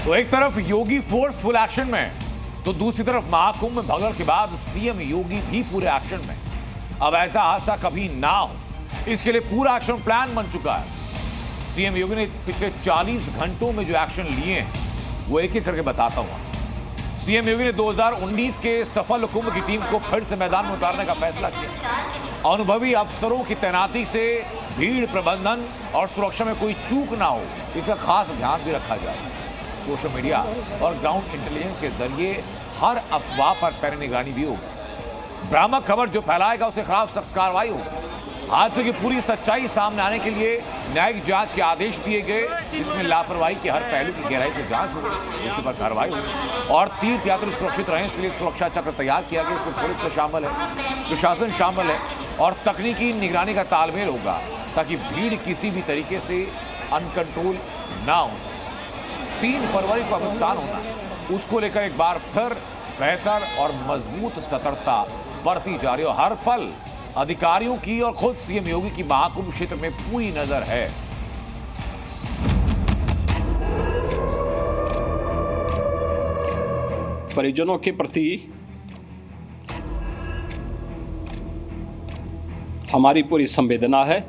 तो एक तरफ योगी फोर्स फुल एक्शन में, तो दूसरी तरफ महाकुंभ में भगदड़ के बाद सीएम योगी भी पूरे एक्शन में। अब ऐसा हादसा कभी ना हो, इसके लिए पूरा एक्शन प्लान बन चुका है। सीएम योगी ने पिछले 40 घंटों में जो एक्शन लिए हैं वो एक एक करके बताता हूं। सीएम योगी ने 2019 के सफल कुंभ की टीम को फिर से मैदान में उतारने का फैसला किया। अनुभवी अफसरों की तैनाती से भीड़ प्रबंधन और सुरक्षा में कोई चूक ना हो, इसका खास ध्यान भी रखा जाए। सोशल मीडिया और ग्राउंड इंटेलिजेंस के जरिए हर अफवाह पर पैनी निगरानी भी होगी। भ्रामक खबर जो फैलाएगा उसे खिलाफ सख्त कार्रवाई होगी। हादसे की पूरी सच्चाई सामने आने के लिए न्यायिक जांच के आदेश दिए गए, जिसमें लापरवाही के हर पहलू की गहराई से जांच होगी, दोषी पर कार्रवाई होगी और तीर्थयात्री सुरक्षित रहें इसके लिए सुरक्षा चक्र तैयार किया गया। इसमें पुलिस से शामिल है, प्रशासन शामिल है और तकनीकी निगरानी का तालमेल होगा ताकि भीड़ किसी भी तरीके से अनकंट्रोल ना हो सके। 3 फरवरी को अमृतसान होना है, उसको लेकर एक बार फिर बेहतर और मजबूत सतर्कता बरती जा रही है। हर पल अधिकारियों की और खुद सीएम योगी की महाकुंभ क्षेत्र में पूरी नजर है। परिजनों के प्रति हमारी पूरी संवेदना है।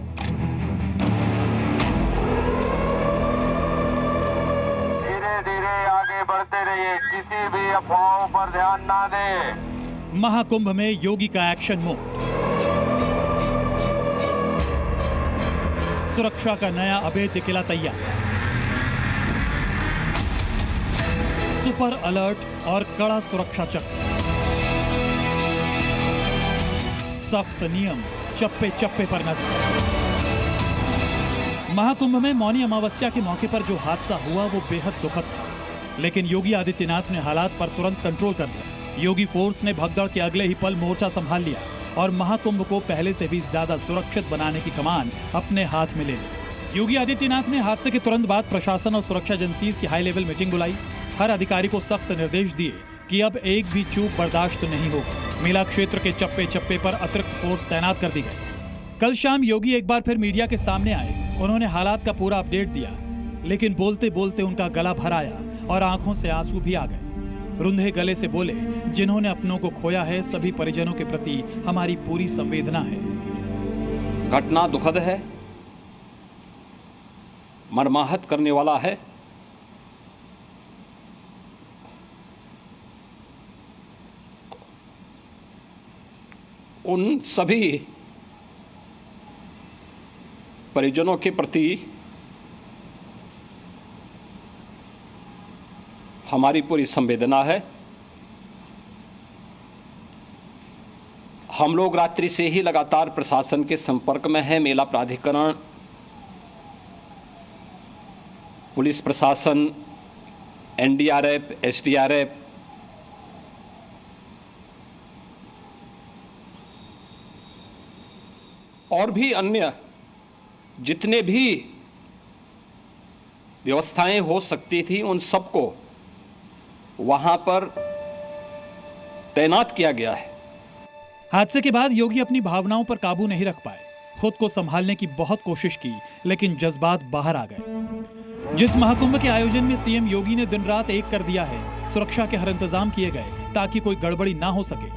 धीरे धीरे आगे बढ़ते रहिए, किसी भी अफवाहों पर ध्यान ना दें। महाकुंभ में योगी का एक्शन मोड, सुरक्षा का नया अभेद्य किला तैयार, सुपर अलर्ट और कड़ा सुरक्षा चक्र, सख्त नियम, चप्पे चप्पे पर नजर। महाकुंभ में मौनी अमावस्या के मौके पर जो हादसा हुआ वो बेहद दुखद था, लेकिन योगी आदित्यनाथ ने हालात पर तुरंत कंट्रोल कर लिया। योगी फोर्स ने भगदड़ के अगले ही पल मोर्चा संभाल लिया और महाकुंभ को पहले से भी ज्यादा सुरक्षित बनाने की कमान अपने हाथ में ले ली। योगी आदित्यनाथ ने हादसे के तुरंत बाद प्रशासन और सुरक्षा एजेंसीज की हाई लेवल मीटिंग बुलाई। हर अधिकारी को सख्त निर्देश दिए कि अब एक भी चूक बर्दाश्त नहीं होगी। मेला क्षेत्र के चप्पे चप्पे पर अतिरिक्त फोर्स तैनात कर दी गई। कल शाम योगी एक बार फिर मीडिया के सामने आए। उन्होंने हालात का पूरा अपडेट दिया, लेकिन बोलते बोलते उनका गला भर आया और आंखों से आंसू भी आ गए। रुंधे गले से बोले, जिन्होंने अपनों को खोया है, सभी परिजनों के प्रति हमारी पूरी संवेदना है। घटना दुखद है, मर्माहत करने वाला है। उन सभी परिजनों के प्रति हमारी पूरी संवेदना है। हम लोग रात्रि से ही लगातार प्रशासन के संपर्क में हैं। मेला प्राधिकरण, पुलिस प्रशासन, एनडीआरएफ, एसडीआरएफ, और भी अन्य जितने भी व्यवस्थाएं हो सकती थी उन सबको वहां पर तैनात किया गया है। हादसे के बाद योगी अपनी भावनाओं पर काबू नहीं रख पाए। खुद को संभालने की बहुत कोशिश की, लेकिन जज्बात बाहर आ गए। जिस महाकुंभ के आयोजन में सीएम योगी ने दिन रात एक कर दिया है, सुरक्षा के हर इंतजाम किए गए ताकि कोई गड़बड़ी ना हो सके,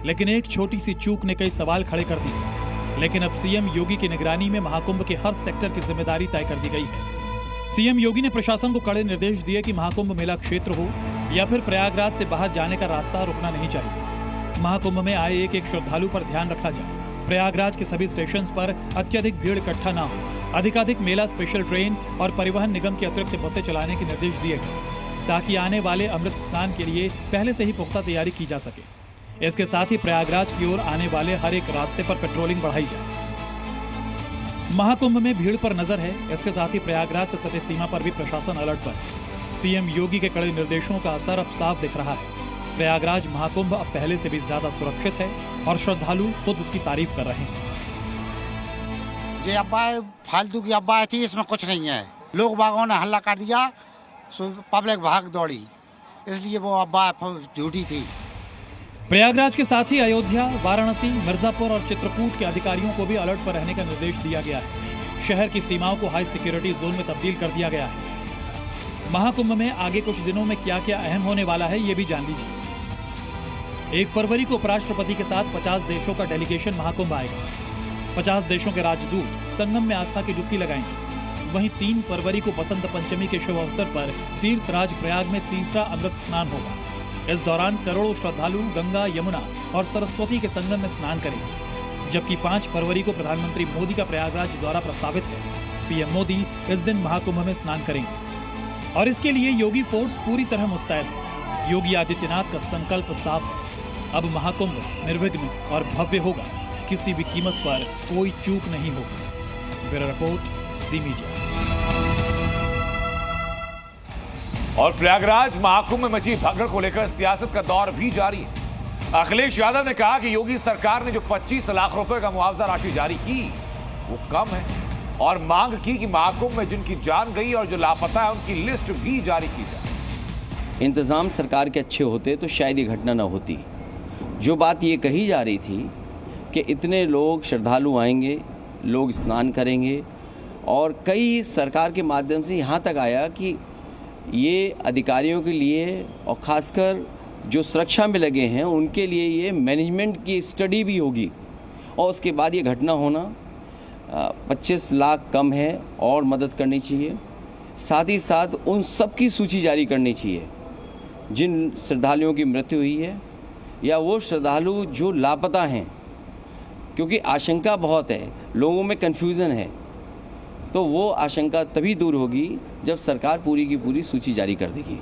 लेकिन एक छोटी सी चूक ने कई सवाल खड़े कर दिए। लेकिन अब सीएम योगी की निगरानी में महाकुंभ के हर सेक्टर की जिम्मेदारी तय कर दी गई है। सीएम योगी ने प्रशासन को कड़े निर्देश दिए कि महाकुंभ मेला क्षेत्र हो या फिर प्रयागराज से बाहर जाने का रास्ता रुकना नहीं चाहिए। महाकुंभ में आए एक एक श्रद्धालु पर ध्यान रखा जाए। प्रयागराज के सभी स्टेशन पर अत्यधिक भीड़ इकट्ठा ना हो। अधिकाधिक मेला स्पेशल ट्रेन और परिवहन निगम की अतिरिक्त बसें चलाने के निर्देश दिए गए ताकि आने वाले अमृत स्नान के लिए पहले से ही पुख्ता तैयारी की जा सके। इसके साथ ही प्रयागराज की ओर आने वाले हर एक रास्ते पर पेट्रोलिंग बढ़ाई जाए। महाकुंभ में भीड़ पर नजर है। इसके साथ ही प्रयागराज से सटे सीमा पर भी प्रशासन अलर्ट पर। सीएम योगी के कड़े निर्देशों का असर अब साफ दिख रहा है। प्रयागराज महाकुंभ अब पहले से भी ज्यादा सुरक्षित है और श्रद्धालु खुद उसकी तारीफ कर रहे हैं। ये अफवाह फालतू की अफवाह थी, इसमें कुछ नहीं है। लोग बागों ने हल्ला कर दिया, पब्लिक भाग दौड़ी, इसलिए वो अफवाह झूठी थी। प्रयागराज के साथ ही अयोध्या, वाराणसी, मिर्जापुर और चित्रकूट के अधिकारियों को भी अलर्ट पर रहने का निर्देश दिया गया है। शहर की सीमाओं को हाई सिक्योरिटी जोन में तब्दील कर दिया गया है। महाकुंभ में आगे कुछ दिनों में क्या क्या अहम होने वाला है ये भी जान लीजिए। 1 फरवरी को उपराष्ट्रपति के साथ 50 देशों का डेलीगेशन महाकुंभ आएगा। 50 देशों के राजदूत संगम में आस्था की डुबकी लगाएंगे। वहीं 3 फरवरी को बसंत पंचमी के शुभ अवसर पर तीर्थराज प्रयाग में तीसरा अमृत स्नान होगा। इस दौरान करोड़ों श्रद्धालु गंगा, यमुना और सरस्वती के संगम में स्नान करेंगे। जबकि 5 फरवरी को प्रधानमंत्री मोदी का प्रयागराज दौरा प्रस्तावित है। पीएम मोदी इस दिन महाकुंभ में स्नान करेंगे और इसके लिए योगी फोर्स पूरी तरह मुस्तैद है। योगी आदित्यनाथ का संकल्प साफ है। अब महाकुंभ निर्विघ्न और भव्य होगा। किसी भी कीमत पर कोई चूक नहीं होगी। ब्यूरो रिपोर्ट, जी मीडिया। और प्रयागराज महाकुंभ में मची भगदड़ को लेकर सियासत का दौर भी जारी है। अखिलेश यादव ने कहा कि योगी सरकार ने जो 25 लाख रुपए का मुआवजा राशि जारी की वो कम है और मांग की कि महाकुंभ में जिनकी जान गई और जो लापता है उनकी लिस्ट भी जारी की जाए। इंतज़ाम सरकार के अच्छे होते तो शायद ये घटना न होती। जो बात ये कही जा रही थी कि इतने लोग श्रद्धालु आएंगे, लोग स्नान करेंगे और कई सरकार के माध्यम से यहाँ तक आया कि ये अधिकारियों के लिए और ख़ासकर जो सुरक्षा में लगे हैं उनके लिए ये मैनेजमेंट की स्टडी भी होगी और उसके बाद ये घटना होना 25 लाख कम है और मदद करनी चाहिए। साथ ही साथ उन सब की सूची जारी करनी चाहिए जिन श्रद्धालुओं की मृत्यु हुई है या वो श्रद्धालु जो लापता हैं, क्योंकि आशंका बहुत है, लोगों में कन्फ्यूज़न है। तो वो आशंका तभी दूर होगी जब सरकार पूरी की पूरी सूची जारी कर देगी।